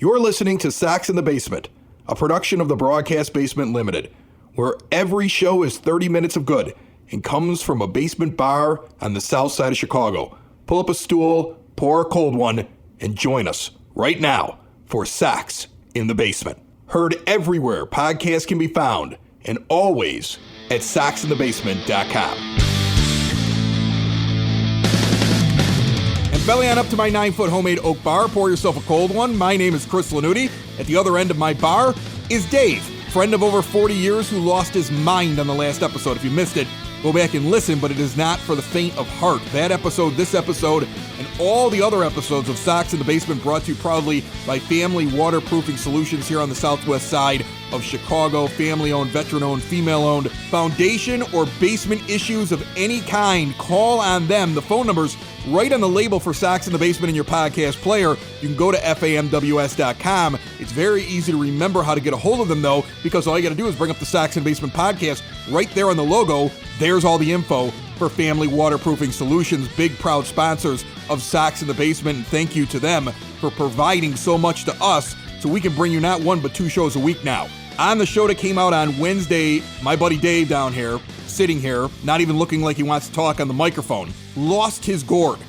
You're listening to Sox in the Basement, a production of the Broadcast Basement Limited, where every show is 30 minutes of good and comes from a basement bar on the south side of Chicago. Pull up a stool, pour a cold one, and join us right now for Sox in the Basement. Heard everywhere podcasts can be found, and always at soxinthebasement.com. And belly on up to my 9-foot homemade oak bar. Pour yourself a cold one. My name is Chris Lanuti. At the other end of my bar is Dave, friend of over 40 years who lost his mind on the last episode. If you missed it, go back and listen, but it is not for the faint of heart. That episode, this episode, and all the other episodes of Sox in the Basement brought to you proudly by Family Waterproofing Solutions here on the southwest side of Chicago. Family-owned, veteran-owned, female-owned. Foundation or basement issues of any kind, call on them. The phone number's right on the label for Sox in the Basement in your podcast player. You can go to famws.com. It's very easy to remember how to get a hold of them, though, because all you got to do is bring up the Sox in the Basement podcast right there on the logo. There's all the info for Family Waterproofing Solutions, big proud sponsors of Sox in the Basement, and thank you to them for providing so much to us so we can bring you not one but two shows a week now. On the show that came out on Wednesday, my buddy Dave down here, sitting here, not even looking like he wants to talk on the microphone, lost his gourd,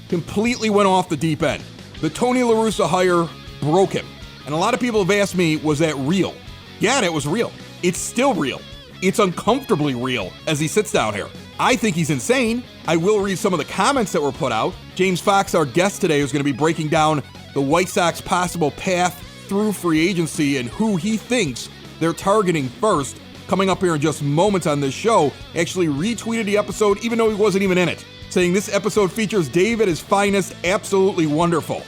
completely went off the deep end. The Tony La Russa hire broke him. And a lot of people have asked me, was that real? Yeah, that was real. It's still real. It's uncomfortably real as he sits down here. I think he's insane. I will read some of the comments that were put out. James Fox, our guest today, is going to be breaking down the White Sox possible path through free agency and who he thinks they're targeting first. Coming up here in just moments on this show, actually retweeted the episode even though he wasn't even in it, saying this episode features Dave at his finest, absolutely wonderful.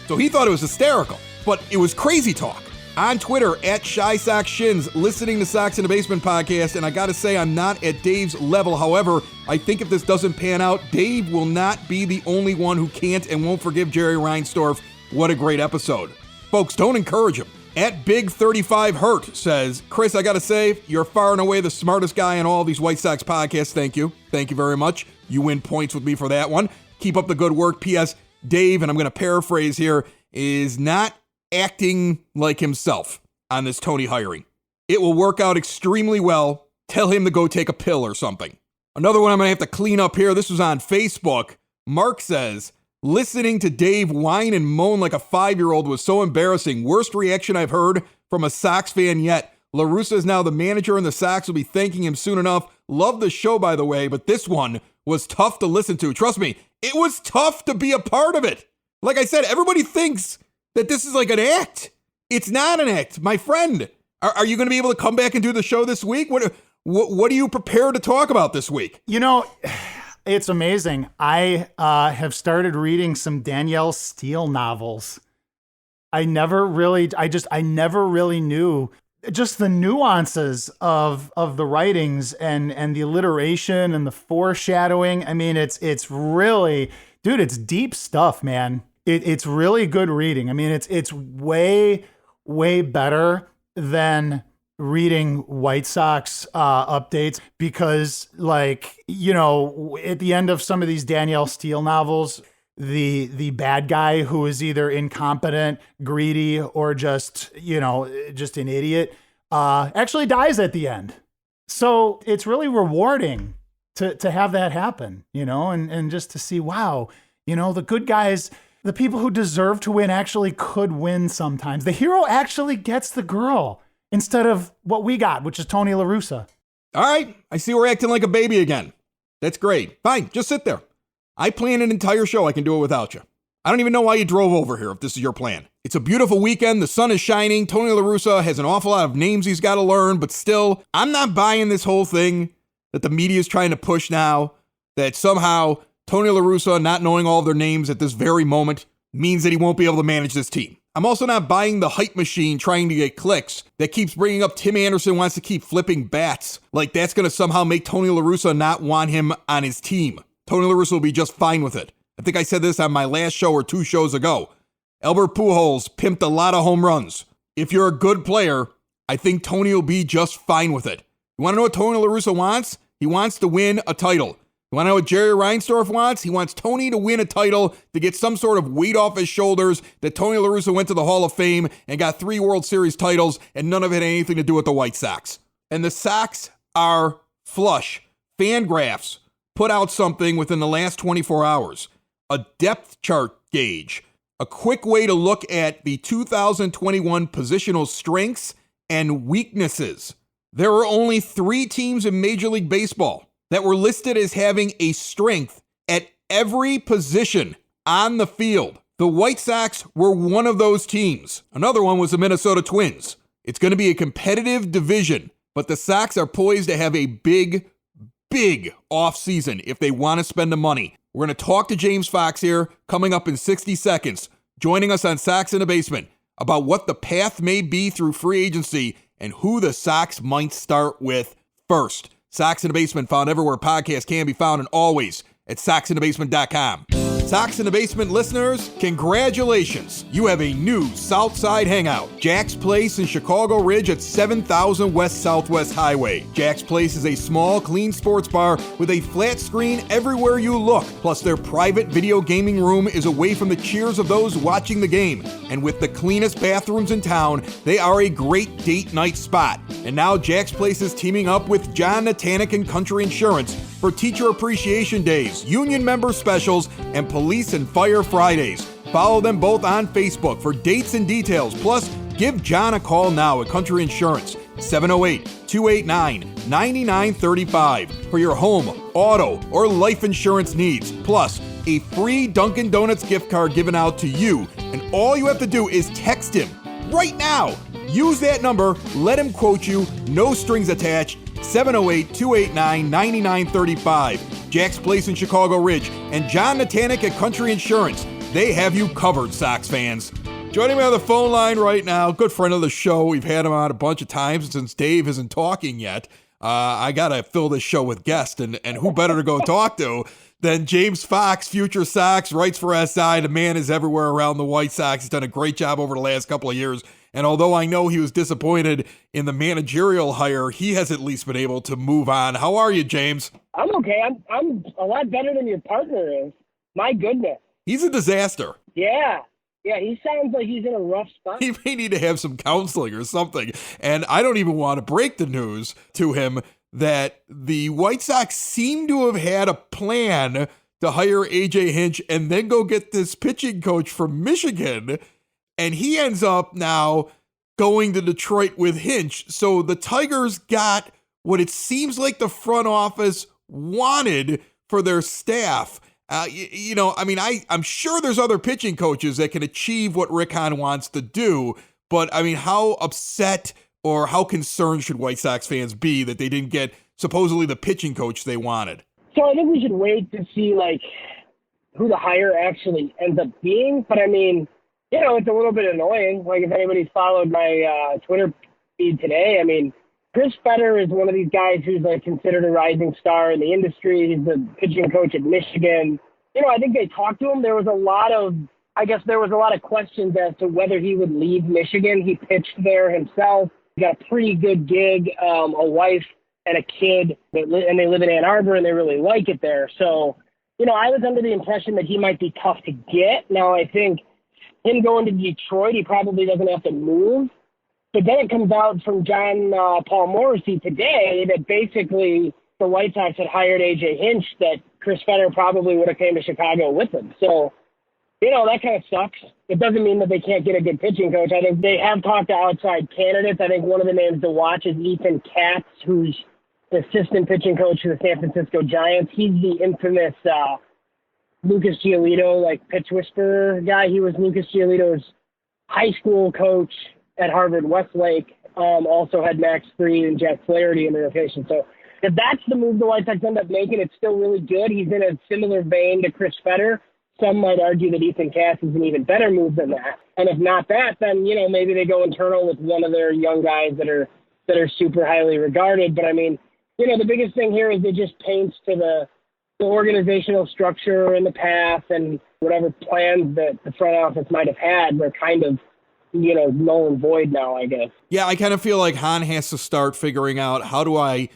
So he thought it was hysterical, but it was crazy talk. On Twitter, at ShySoxShins, listening to Sox in the Basement podcast, and I gotta say, I'm not at Dave's level. However, I think if this doesn't pan out, Dave will not be the only one who can't and won't forgive Jerry Reinsdorf. What a great episode. Folks, don't encourage him. At Big35Hurt says, Chris, I gotta say, you're far and away the smartest guy in all these White Sox podcasts. Thank you. Thank you very much. You win points with me for that one. Keep up the good work. P.S. Dave, and I'm gonna paraphrase here, is not acting like himself on this Tony hiring. It will work out extremely well. Tell him to go take a pill or something. Another one I'm going to have to clean up here. This was on Facebook. Mark says, listening to Dave whine and moan like a 5-year-old was so embarrassing. Worst reaction I've heard from a Sox fan yet. La Russa is now the manager and the Sox will be thanking him soon enough. Love the show, by the way, but this one was tough to listen to. Trust me, it was tough to be a part of it. Like I said, everybody thinks that this is like an act. It's not an act, my friend. Are you going to be able to come back and do the show this week? What are you prepared to talk about this week? You know, it's amazing. I have started reading some Danielle Steele novels. I never really knew just the nuances of the writings and the alliteration and the foreshadowing. I mean, it's really, dude, it's deep stuff, man. It's really good reading. I mean, it's way, way better than reading White Sox updates because, like, you know, at the end of some of these Danielle Steele novels, the bad guy who is either incompetent, greedy, or just an idiot actually dies at the end. So it's really rewarding to have that happen, you know, and just to see, wow, you know, the good guys, the people who deserve to win actually could win sometimes. The hero actually gets the girl instead of what we got, which is Tony La Russa. All right, I see we're acting like a baby again. That's great. Fine, just sit there. I planned an entire show. I can do it without you. I don't even know why you drove over here if this is your plan. It's a beautiful weekend. The sun is shining. Tony La Russa has an awful lot of names he's got to learn, but still, I'm not buying this whole thing that the media is trying to push now, that somehow Tony La Russa not knowing all of their names at this very moment means that he won't be able to manage this team. I'm also not buying the hype machine trying to get clicks that keeps bringing up Tim Anderson wants to keep flipping bats. Like that's going to somehow make Tony La Russa not want him on his team. Tony La Russa will be just fine with it. I think I said this on my last show or 2 shows ago. Albert Pujols pimped a lot of home runs. If you're a good player, I think Tony will be just fine with it. You want to know what Tony La Russa wants? He wants to win a title. You want to know what Jerry Reinsdorf wants? He wants Tony to win a title to get some sort of weight off his shoulders that Tony La Russa went to the Hall of Fame and got 3 World Series titles, and none of it had anything to do with the White Sox. And the Sox are flush. Fangraphs put out something within the last 24 hours. A depth chart gauge. A quick way to look at the 2021 positional strengths and weaknesses. There are only 3 teams in Major League Baseball that were listed as having a strength at every position on the field. The White Sox were one of those teams. Another one was the Minnesota Twins. It's going to be a competitive division, but the Sox are poised to have a big offseason if they want to spend the money. We're going to talk to James Fox here coming up in 60 seconds, joining us on Sox in the Basement about what the path may be through free agency and who the Sox might start with first. Sox in the Basement, found everywhere podcasts can be found, and always at soxinthebasement.com. Sox in the Basement listeners, congratulations. You have a new Southside hangout. Jack's Place in Chicago Ridge at 7000 West Southwest Highway. Jack's Place is a small, clean sports bar with a flat screen everywhere you look. Plus, their private video gaming room is away from the cheers of those watching the game. And with the cleanest bathrooms in town, they are a great date night spot. And now Jack's Place is teaming up with John Natanic and Country Insurance for Teacher Appreciation Days, union member specials, and Police and Fire Fridays. Follow them both on Facebook for dates and details. Plus, give John a call now at Country Insurance, 708-289-9935 for your home, auto, or life insurance needs. Plus, a free Dunkin' Donuts gift card given out to you, and all you have to do is text him right now. Use that number, let him quote you, no strings attached, 708-289-9935. Jack's Place in Chicago Ridge and John Natanic at Country Insurance. They have you covered, Sox fans. Joining me on the phone line right now, good friend of the show. We've had him on a bunch of times since Dave isn't talking yet. I got to fill this show with guests, and who better to go talk to than James Fox, future Sox, writes for SI. The man is everywhere around the White Sox. He's done a great job over the last couple of years. And although I know he was disappointed in the managerial hire, he has at least been able to move on. How are you, James? I'm okay. I'm a lot better than your partner is. My goodness. He's a disaster. Yeah, he sounds like he's in a rough spot. He may need to have some counseling or something. And I don't even want to break the news to him that the White Sox seem to have had a plan to hire A.J. Hinch and then go get this pitching coach from Michigan. And he ends up now going to Detroit with Hinch. So the Tigers got what it seems like the front office wanted for their staff. I'm sure there's other pitching coaches that can achieve what Rick Hahn wants to do. But, how upset or how concerned should White Sox fans be that they didn't get supposedly the pitching coach they wanted? So I think we should wait to see, who the hire actually ends up being. But, it's a little bit annoying. If anybody's followed my Twitter feed today, Chris Fetter is one of these guys who's considered a rising star in the industry. He's the pitching coach at Michigan. I think they talked to him. There was a lot of questions as to whether he would leave Michigan. He pitched there himself. He got a pretty good gig, a wife and a kid, and they live in Ann Arbor, and they really like it there. So, I was under the impression that he might be tough to get. Now, I think him going to Detroit, he probably doesn't have to move. But then it comes out from John Paul Morrissey today that basically the White Sox had hired A.J. Hinch, that Chris Fetter probably would have came to Chicago with him. So, that kind of sucks. It doesn't mean that they can't get a good pitching coach. I think they have talked to outside candidates. I think one of the names to watch is Ethan Katz, who's the assistant pitching coach for the San Francisco Giants. He's the infamous Lucas Giolito, pitch whisperer guy. He was Lucas Giolito's high school coach at Harvard Westlake. Also had Max Fried and Jack Flaherty in the rotation. So if that's the move the White Sox end up making, it's still really good. He's in a similar vein to Chris Fetter. Some might argue that Ethan Katz is an even better move than that. And if not that, then, maybe they go internal with one of their young guys that are super highly regarded. But the biggest thing here is it just paints to the organizational structure in the past, and whatever plans that the front office might have had, they're kind of, null and void now, I guess. Yeah, I kind of feel like Hahn has to start figuring out, how do I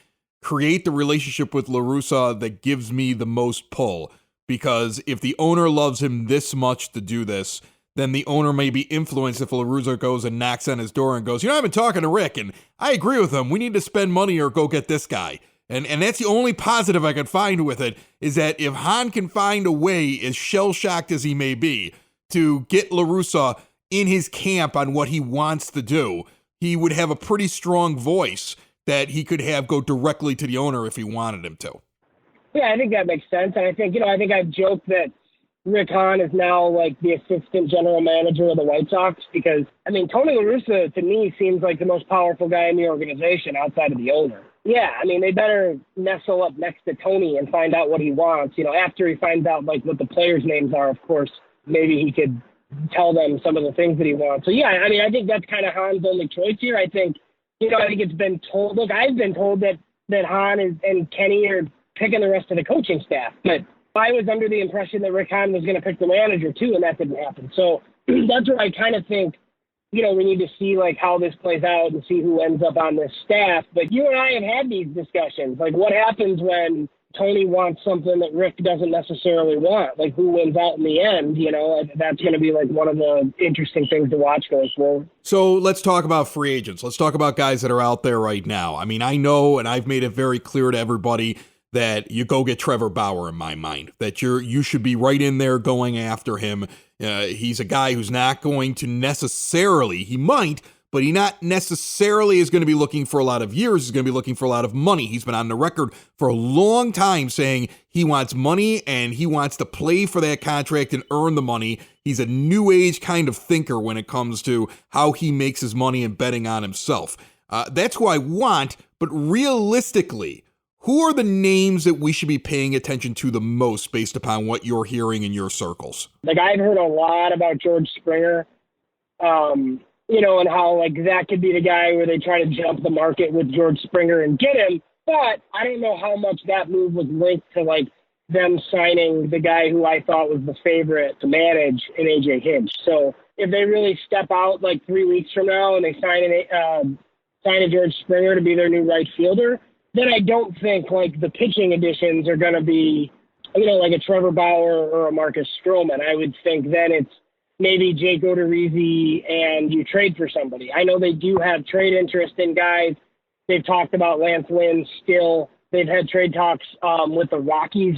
create the relationship with La Russa that gives me the most pull. Because if the owner loves him this much to do this, then the owner may be influenced if La Russa goes and knocks on his door and goes, I've been talking to Rick, and I agree with him. We need to spend money or go get this guy. And that's the only positive I could find with it, is that if Hahn can find a way, as shell-shocked as he may be, to get La Russa in his camp on what he wants to do, he would have a pretty strong voice that he could have go directly to the owner if he wanted him to. Yeah, I think that makes sense. And I think, I think I've joked that Rick Hahn is now like the assistant general manager of the White Sox because, Tony La Russa to me seems like the most powerful guy in the organization outside of the owner. Yeah, they better nestle up next to Tony and find out what he wants. After he finds out like what the players' names are, of course, maybe he could tell them some of the things that he wants. So yeah, I think that's kind of Hahn's only choice here. I think it's been told. Look, I've been told that Hahn and Kenny are picking the rest of the coaching staff, but I was under the impression that Rick Hahn was going to pick the manager too, and that didn't happen. So that's where I kind of think, we need to see like how this plays out and see who ends up on this staff. But you and I have had these discussions. Like, what happens when Tony wants something that Rick doesn't necessarily want? Like, who wins out in the end? That's going to be like one of the interesting things to watch going forward. So let's talk about free agents. Let's talk about guys that are out there right now. I know, and I've made it very clear to everybody that you go get Trevor Bauer in my mind, that you should be right in there going after him. He's a guy who's not going to necessarily, he might, but he not necessarily is going to be looking for a lot of years. He's going to be looking for a lot of money. He's been on the record for a long time saying he wants money and he wants to play for that contract and earn the money. He's a new age kind of thinker when it comes to how he makes his money and betting on himself. That's who I want, but realistically, who are the names that we should be paying attention to the most based upon what you're hearing in your circles? Like, I've heard a lot about George Springer, and how, like, that could be the guy where they try to jump the market with George Springer and get him. But I don't know how much that move was linked to, like, them signing the guy who I thought was the favorite to manage in A.J. Hinch. So if they really step out, like, 3 weeks from now and they sign a George Springer to be their new right fielder, then I don't think like the pitching additions are going to be, like a Trevor Bauer or a Marcus Stroman. I would think then it's maybe Jake Odorizzi and you trade for somebody. I know they do have trade interest in guys. They've talked about Lance Lynn still. They've had trade talks with the Rockies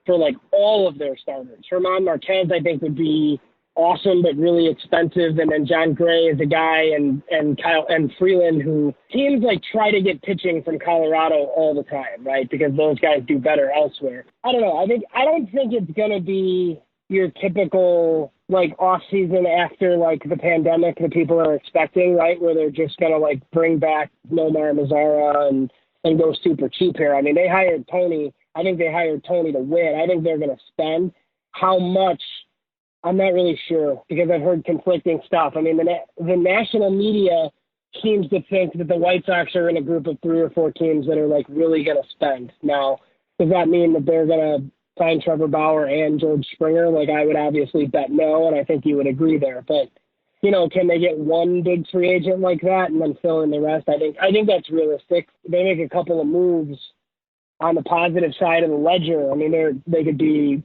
for like all of their starters. German Marquez, I think, would be awesome, but really expensive. And then John Gray is a guy and Kyle and Freeland, who teams like try to get pitching from Colorado all the time, right? Because those guys do better elsewhere. I don't know. I don't think it's going to be your typical like off season after like the pandemic that people are expecting, right? Where they're just going to like bring back Nomar Mazara and go super cheap here. They hired Tony. I think they hired Tony to win. I think they're going to spend. How much? I'm not really sure because I've heard conflicting stuff. The national media seems to think that the White Sox are in a group of 3 or 4 teams that are like really going to spend. Now, does that mean that they're going to sign Trevor Bauer and George Springer? Like, I would obviously bet no, and I think you would agree there. But, can they get one big free agent like that and then fill in the rest? I think that's realistic. They make a couple of moves on the positive side of the ledger. They could be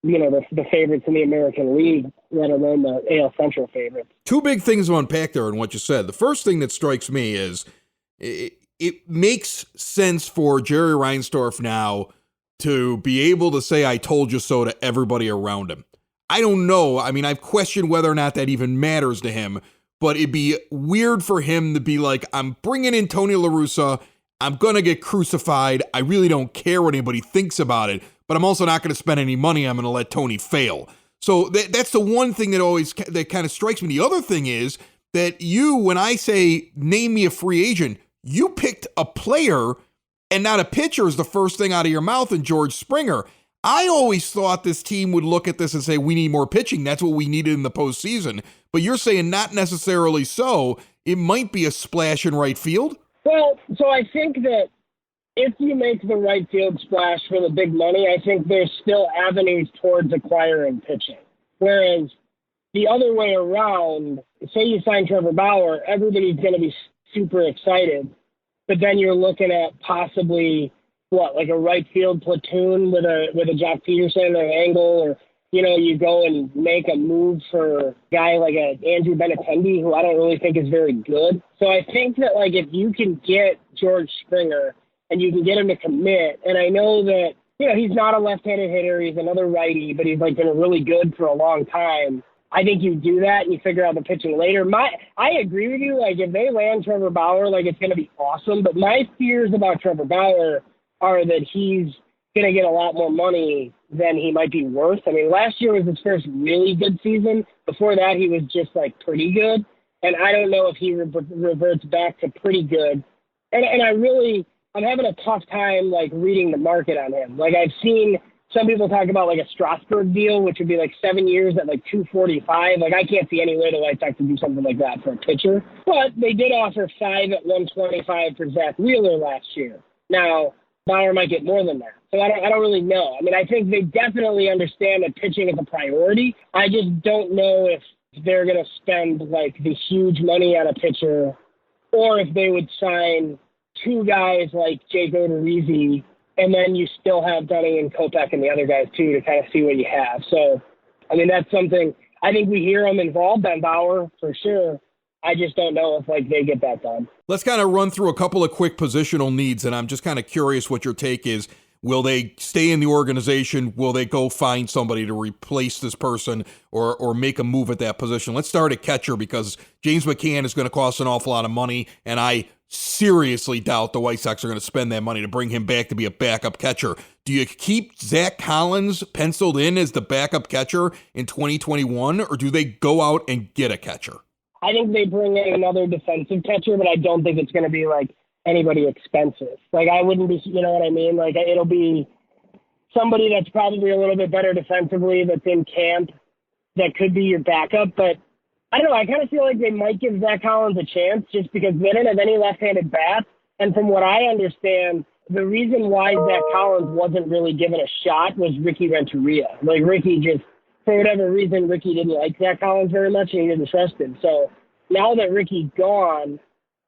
the favorites in the American League, let alone the AL Central favorites. 2 big things to unpack there in what you said. The first thing that strikes me is it makes sense for Jerry Reinsdorf now to be able to say, I told you so to everybody around him. I don't know. I've questioned whether or not that even matters to him, but it'd be weird for him to be like, I'm bringing in Tony La Russa. I'm going to get crucified. I really don't care what anybody thinks about it, but I'm also not going to spend any money. I'm going to let Tony fail. So that's the one thing that kind of strikes me. The other thing is that when I say, name me a free agent, you picked a player and not a pitcher is the first thing out of your mouth in George Springer. I always thought this team would look at this and say, we need more pitching. That's what we needed in the postseason. But you're saying not necessarily so. It might be a splash in right field. Well, so I think that if you make the right field splash for the big money, I think there's still avenues towards acquiring pitching. Whereas the other way around, say you sign Trevor Bauer, everybody's going to be super excited. but then you're looking at possibly like a right field platoon with a Jock Peterson or an Angle, or you go and make a move for a guy like a Andrew Benintendi, who I don't really think is very good. So I think that like if you can get George Springer and you can get him to commit, and I know that he's not a left-handed hitter, he's another righty, but he's like been really good for a long time. I think you do that and you figure out the pitching later. I agree with you. Like if they land Trevor Bauer, like it's going to be awesome. But my fears about Trevor Bauer are that he's going to get a lot more money than he might be worth. I mean, last year was his first really good season. Before that, he was just like pretty good. And I don't know if he reverts back to pretty good. And I'm having a tough time like reading the market on him. Like I've seen some people talk about like a Strasburg deal, which would be like 7 years at like $245. Like I can't see any way the White Sox to do something like that for a pitcher. But they did offer $5 at $125 for Zach Wheeler last year. Now Bauer might get more than that. So I don't really know. I mean, I think they definitely understand that pitching is a priority. I just don't know if they're going to spend like the huge money on a pitcher, or if they would sign two guys like Jake Odorizzi, and then you still have Dunning and Kopech and the other guys too to kind of see what you have. So, I mean, that's something I think we hear them involved on Bauer for sure. I just don't know if like they get that done. Let's kind of run through a couple of quick positional needs, and I'm just kind of curious what your take is. Will they stay in the organization? Will they go find somebody to replace this person or make a move at that position? Let's start at catcher, because James McCann is going to cost an awful lot of money, and I seriously doubt the White Sox are going to spend that money to bring him back to be a backup catcher. Do you keep Zach Collins penciled in as the backup catcher in 2021, or do they go out and get a catcher? I think they bring in another defensive catcher, but I don't think it's going to be like anybody expensive. Like I wouldn't be, you know what I mean? Like it'll be somebody that's probably a little bit better defensively that's in camp that could be your backup. But I don't know. I kind of feel like they might give Zach Collins a chance just because they didn't have any left-handed bats. And from what I understand, the reason why Zach Collins wasn't really given a shot was Ricky Renteria. Like Ricky just, for whatever reason, Ricky didn't like Zach Collins very much and he didn't trust him. So now that Ricky's gone,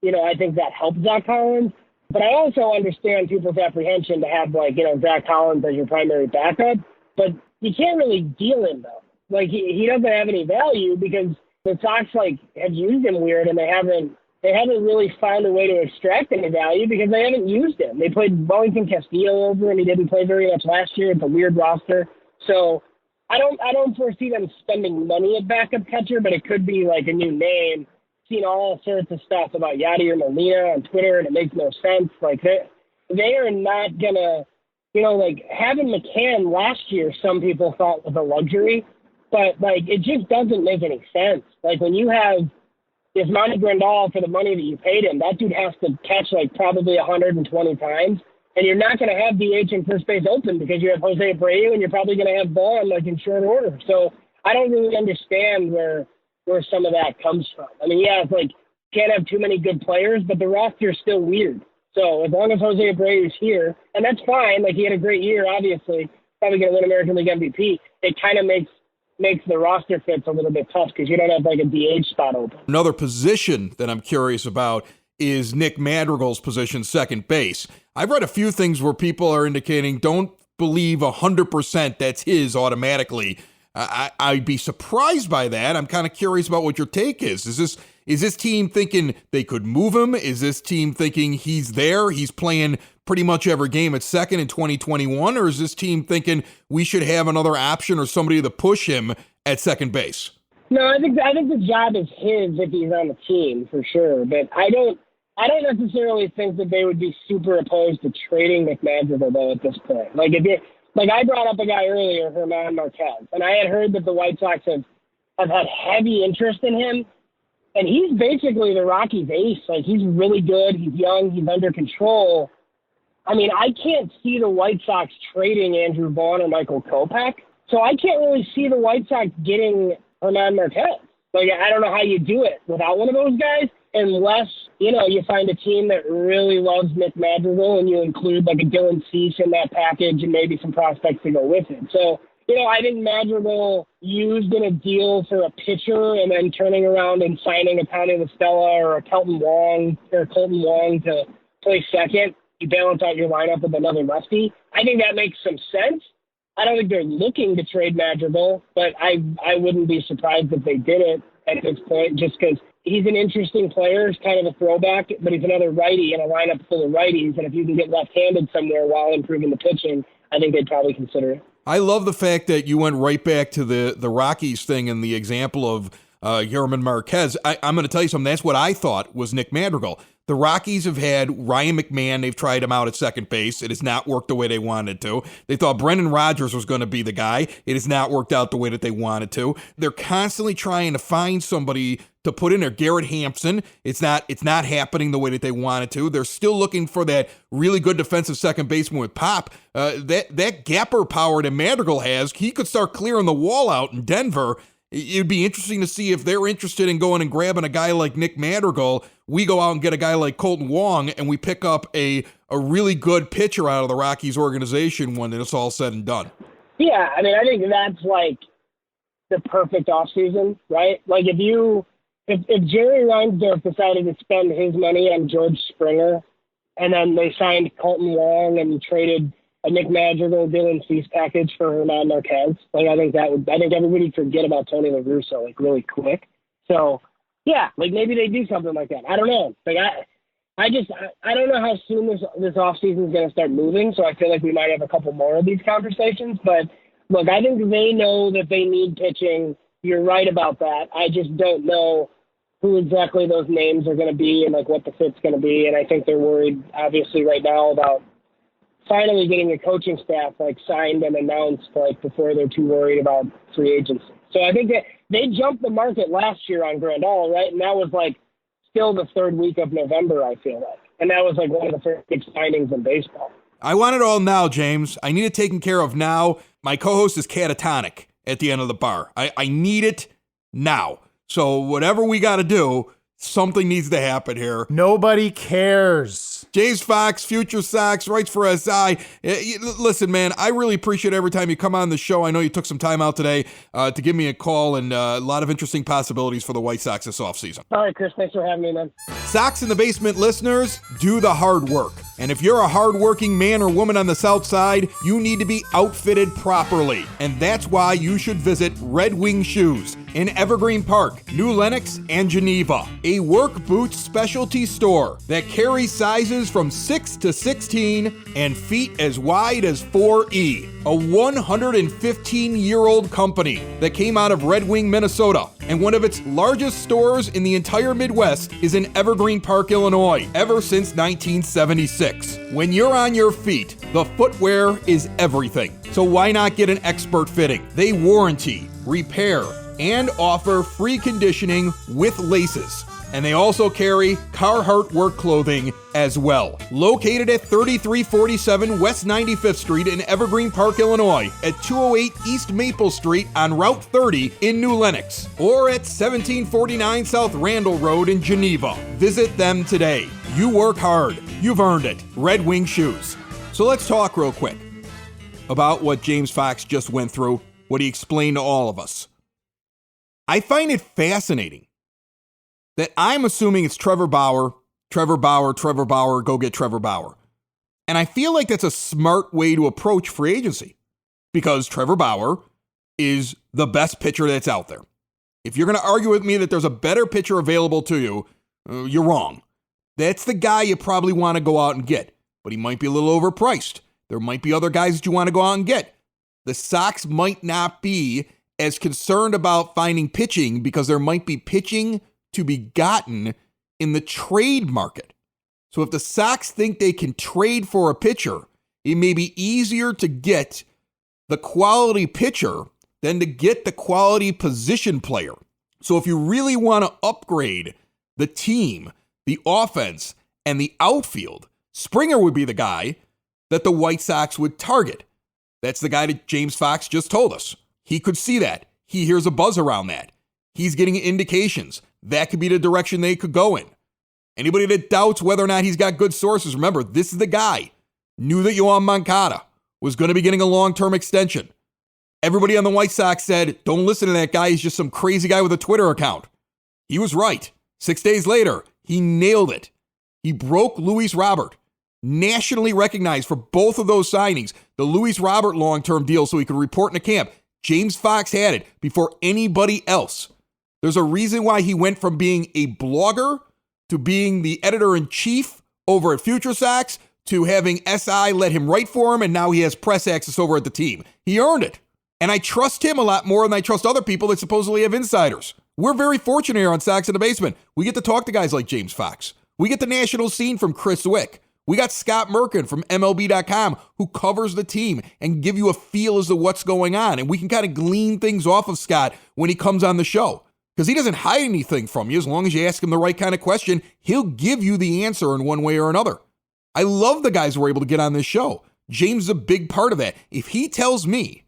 I think that helps Zach Collins. But I also understand people's apprehension to have, like, Zach Collins as your primary backup. But you can't really deal him, though. Like, he doesn't have any value because the Sox, like, have used him weird, and they haven't really found a way to extract any value because they haven't used him. They played Wellington Castillo over him. He didn't play very much last year. It's a weird roster. So I don't foresee them spending money at backup catcher, but it could be, like, a new name. Seen all sorts of stuff about Yadier Molina on Twitter, and it makes no sense. Like they are not gonna, like having McCann last year, some people thought was a luxury, but like it just doesn't make any sense. Like when you have Yasmani Grandal for the money that you paid him, that dude has to catch like probably 120 times, and you're not gonna have DH and first base open because you have Jose Abreu, and you're probably gonna have Vaughn like in short order. So I don't really understand where some of that comes from. I mean, yeah, it's like can't have too many good players, but the roster's still weird. So as long as Jose Abreu's here, and that's fine, like he had a great year, obviously, probably going to win American League MVP, it kind of makes the roster fits a little bit tough because you don't have like a DH spot open. Another position that I'm curious about is Nick Madrigal's position, second base. I've read a few things where people are indicating don't believe 100% that's his automatically. I'd be surprised by that. I'm kind of curious about what your take is. Is this team thinking they could move him? Is this team thinking he's there, he's playing pretty much every game at second in 2021? Or is this team thinking we should have another option or somebody to push him at second base? No, I think the job is his if he's on the team for sure. But I don't necessarily think that they would be super opposed to trading McMadrigal though at this point. Like I brought up a guy earlier, German Marquez, and I had heard that the White Sox have had heavy interest in him, and he's basically the Rockies' ace. Like he's really good, he's young, he's under control. I mean, I can't see the White Sox trading Andrew Vaughn or Michael Kopech, so I can't really see the White Sox getting German Marquez. Like I don't know how you do it without one of those guys, unless you find a team that really loves Nick Madrigal and you include like a Dylan Cease in that package and maybe some prospects to go with it. So, I think Madrigal used in a deal for a pitcher and then turning around and signing a Tony La Stella or a Colton Wong to play second, you balance out your lineup with another lefty. I think that makes some sense. I don't think they're looking to trade Madrigal, but I wouldn't be surprised if they did it at this point, just because he's an interesting player. He's kind of a throwback, but he's another righty in a lineup full of righties. And if you can get left-handed somewhere while improving the pitching, I think they'd probably consider it. I love the fact that you went right back to the Rockies thing and the example of Yerman Marquez. I'm going to tell you something. That's what I thought was Nick Madrigal. The Rockies have had Ryan McMahon. They've tried him out at second base. It has not worked the way they wanted to. They thought Brendan Rodgers was going to be the guy. It has not worked out the way that they wanted to. They're constantly trying to find somebody to put in there. Garrett Hampson. It's not happening the way that they wanted to. They're still looking for that really good defensive second baseman with pop. That gapper power that Madrigal has, he could start clearing the wall out in Denver. It'd be interesting to see if they're interested in going and grabbing a guy like Nick Madrigal. We go out and get a guy like Colton Wong, and we pick up a really good pitcher out of the Rockies organization when it's all said and done. Yeah, I mean, I think that's like the perfect offseason, right? Like if Jerry Reinsdorf decided to spend his money on George Springer, and then they signed Colton Wong and traded a Nick Madrigal, Dylan Cease package for Hernan Marquez. Like I think everybody would forget about Tony La Russa like really quick. So yeah, like maybe they do something like that. I don't know. Like I don't know how soon this offseason is going to start moving. So I feel like we might have a couple more of these conversations. But look, I think they know that they need pitching. You're right about that. I just don't know who exactly those names are going to be and like what the fit's going to be. And I think they're worried obviously right now about finally getting a coaching staff like signed and announced like before they're too worried about free agency. So I think that they jumped the market last year on Grandal, right? And that was like still the third week of November, I feel like. And that was like one of the first big signings in baseball. I want it all now, James. I need it taken care of now. My co-host is catatonic at the end of the bar. I need it now. So whatever we got to do, something needs to happen here. Nobody cares. James Fox, Future Sox, writes for SI. Listen, man, I really appreciate every time you come on the show. I know you took some time out today to give me a call, and a lot of interesting possibilities for the White Sox this offseason. All right, Chris, thanks for having me, man. Sox in the Basement listeners, do the hard work. And if you're a hardworking man or woman on the South Side, you need to be outfitted properly. And that's why you should visit Red Wing Shoes in Evergreen Park, New Lenox, and Geneva. A work boots specialty store that carries sizes from 6 to 16 and feet as wide as 4E. A 115-year-old company that came out of Red Wing, Minnesota. And one of its largest stores in the entire Midwest is in Evergreen Park, Illinois, ever since 1976. When you're on your feet, the footwear is everything. So why not get an expert fitting? They warranty, repair, and offer free conditioning with laces. And they also carry Carhartt work clothing as well. Located at 3347 West 95th Street in Evergreen Park, Illinois, at 208 East Maple Street on Route 30 in New Lenox, or at 1749 South Randall Road in Geneva. Visit them today. You work hard. You've earned it. Red Wing Shoes. So let's talk real quick about what James Fox just went through, what he explained to all of us. I find it fascinating that I'm assuming it's Trevor Bauer, go get Trevor Bauer. And I feel like that's a smart way to approach free agency because Trevor Bauer is the best pitcher that's out there. If you're going to argue with me that there's a better pitcher available to you, you're wrong. That's the guy you probably want to go out and get, but he might be a little overpriced. There might be other guys that you want to go out and get. The Sox might not be as concerned about finding pitching because there might be pitching to be gotten in the trade market. So if the Sox think they can trade for a pitcher, it may be easier to get the quality pitcher than to get the quality position player. So if you really want to upgrade the team, the offense, and the outfield, Springer would be the guy that the White Sox would target. That's the guy that James Fox just told us. He could see that. He hears a buzz around that. He's getting indications. That could be the direction they could go in. Anybody that doubts whether or not he's got good sources, remember, this is the guy. Knew that Yoan Moncada was going to be getting a long-term extension. Everybody on the White Sox said, don't listen to that guy. He's just some crazy guy with a Twitter account. He was right. 6 days later, he nailed it. He broke Luis Robert. nationally recognized for both of those signings. The Luis Robert long-term deal so he could report in the camp. James Fox had it before anybody else. There's a reason why he went from being a blogger to being the editor-in-chief over at Future Sox to having SI let him write for him, and now he has press access over at the team. He earned it. And I trust him a lot more than I trust other people that supposedly have insiders. We're very fortunate here on Sox in the Basement. We get to talk to guys like James Fox. We get the national scene from Chris Wick. We got Scott Merkin from MLB.com who covers the team and give you a feel as to what's going on. And we can kind of glean things off of Scott when he comes on the show. Because he doesn't hide anything from you. As long as you ask him the right kind of question, he'll give you the answer in one way or another. I love the guys who are able to get on this show. James is a big part of that. If he tells me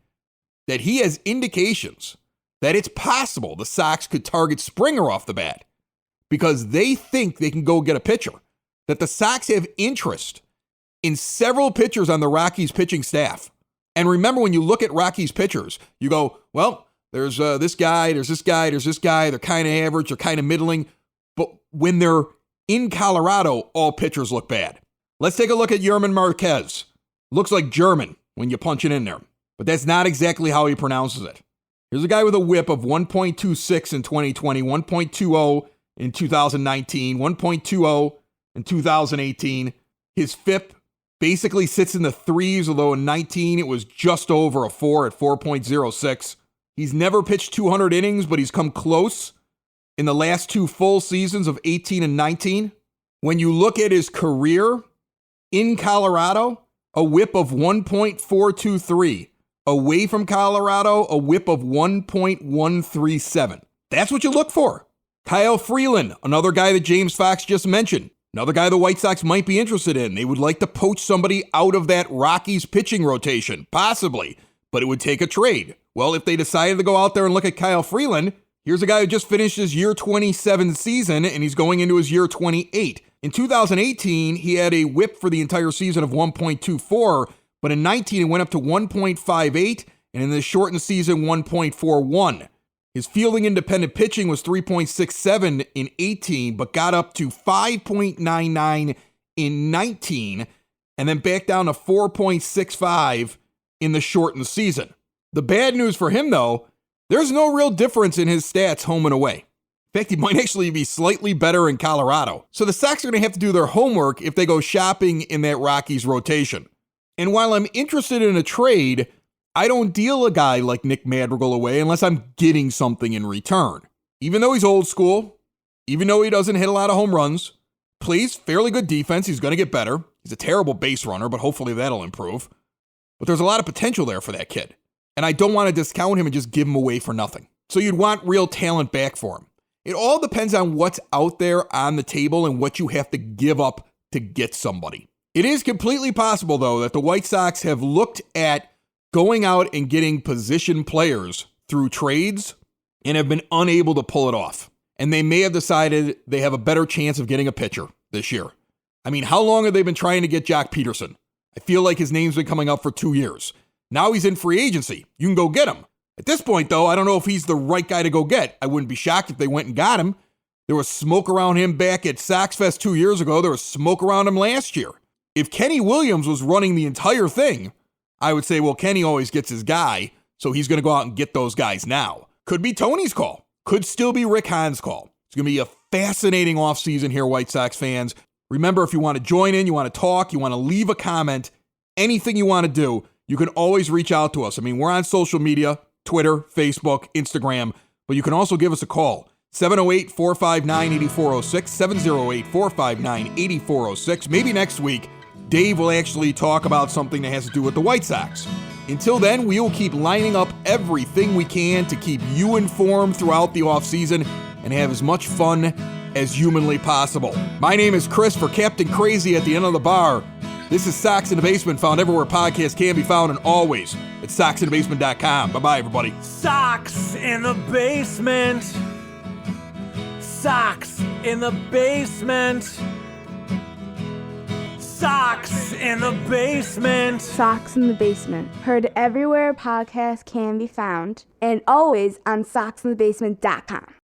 that he has indications that it's possible the Sox could target Springer off the bat because they think they can go get a pitcher, that the Sox have interest in several pitchers on the Rockies pitching staff. And remember, when you look at Rockies pitchers, you go, well, there's this guy, there's this guy, there's this guy. They're kind of average, they're kind of middling. But when they're in Colorado, all pitchers look bad. Let's take a look at Yerman Marquez. Looks like German when you punch it in there, but that's not exactly how he pronounces it. Here's a guy with a whip of 1.26 in 2020, 1.20 in 2019, 1.20 in 2018. His FIP basically sits in the threes, although in 19 it was just over a 4 at 4.06. He's never pitched 200 innings, but he's come close in the last two full seasons of 18 and 19. When you look at his career in Colorado, a whip of 1.423. Away from Colorado, a whip of 1.137. That's what you look for. Kyle Freeland, another guy that James Fox just mentioned. Another guy the White Sox might be interested in. They would like to poach somebody out of that Rockies pitching rotation, possibly, but it would take a trade. Well, if they decided to go out there and look at Kyle Freeland, here's a guy who just finished his year 27 season, and he's going into his year 28. In 2018, he had a whip for the entire season of 1.24, but in 19, it went up to 1.58, and in the shortened season, 1.41. His fielding independent pitching was 3.67 in 18, but got up to 5.99 in 19, and then back down to 4.65 in the shortened season. The bad news for him, though, there's no real difference in his stats home and away. In fact, he might actually be slightly better in Colorado. So the Sox are going to have to do their homework if they go shopping in that Rockies rotation. And while I'm interested in a trade, I don't deal a guy like Nick Madrigal away unless I'm getting something in return. Even though he's old school, even though he doesn't hit a lot of home runs, plays fairly good defense, he's going to get better. He's a terrible base runner, but hopefully that'll improve. But there's a lot of potential there for that kid. And I don't want to discount him and just give him away for nothing. So you'd want real talent back for him. It all depends on what's out there on the table and what you have to give up to get somebody. It is completely possible, though, that the White Sox have looked at going out and getting position players through trades and have been unable to pull it off. And they may have decided they have a better chance of getting a pitcher this year. I mean, how long have they been trying to get Jock Peterson? I feel like his name's been coming up for 2 years. Now he's in free agency. You can go get him. At this point, though, I don't know if he's the right guy to go get. I wouldn't be shocked if they went and got him. There was smoke around him back at SoxFest 2 years ago. There was smoke around him last year. If Kenny Williams was running the entire thing, I would say, well, Kenny always gets his guy, so he's going to go out and get those guys now. Could be Tony's call. Could still be Rick Hahn's call. It's going to be a fascinating offseason here, White Sox fans. Remember, if you want to join in, you want to talk, you want to leave a comment, anything you want to do, you can always reach out to us. I mean, we're on social media, Twitter, Facebook, Instagram, but you can also give us a call. 708-459-8406, 708-459-8406. Maybe next week, Dave will actually talk about something that has to do with the White Sox. Until then, we will keep lining up everything we can to keep you informed throughout the offseason and have as much fun as humanly possible. My name is Chris for Captain Crazy at the end of the bar. This is Sox in the Basement, found everywhere podcasts can be found and always at soxinthebasement.com. Bye-bye, everybody. Sox in the Basement. Sox in the Basement. Sox in the Basement. Sox in the Basement. Heard everywhere podcasts can be found and always on soxinthebasement.com.